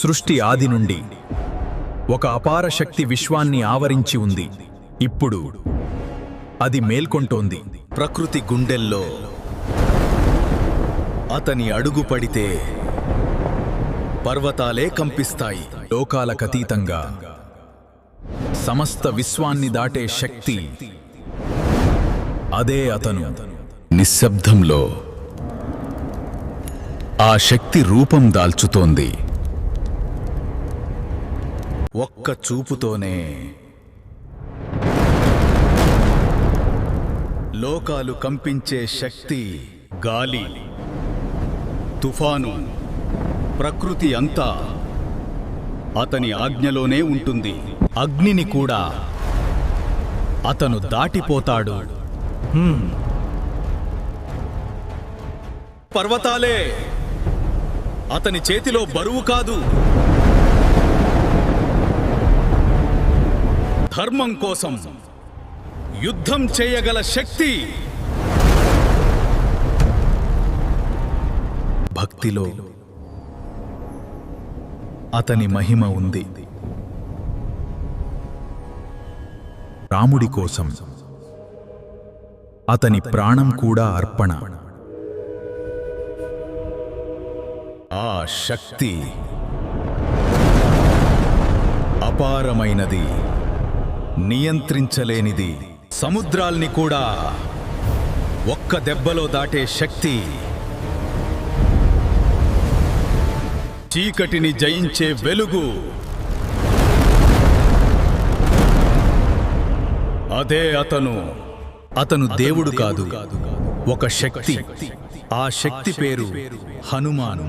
సృష్టి ఆది నుండి ఒక అపార శక్తి విశ్వాన్ని ఆవరించి ఉంది. ఇప్పుడు అది మేల్కొంటోంది. ప్రకృతి గుండెల్లో అతని అడుగు పడితే పర్వతాలే కంపిస్తాయి. లోకాలకతీతంగా సమస్త విశ్వాన్ని దాటే శక్తి, అదే అతను. నిశ్శబ్దంలో ఆ శక్తి రూపం దాల్చుతోంది. ఒక్క చూపుతోనే లోకాలు కంపించే శక్తి. గాలి, తుఫాను, ప్రకృతి అంతా అతని ఆజ్ఞలోనే ఉంటుంది. అగ్నిని కూడా అతను దాటిపోతాడు. పర్వతాలే అతని చేతిలో బరువు కాదు. ధర్మం కోసం యుద్ధం చేయగల శక్తి. భక్తిలో అతని మహిమ ఉంది. రాముడి కోసం అతని ప్రాణం కూడా అర్పణ. ఆ శక్తి అపారమైనది, నియంత్రించలేనిది. సముద్రాల్ని కూడా ఒక్క దెబ్బలో దాటే శక్తి. చీకటిని జయించే వెలుగు. అదే అతను. అతను దేవుడు కాదు, ఒక శక్తి. ఆ శక్తి పేరు హనుమాను.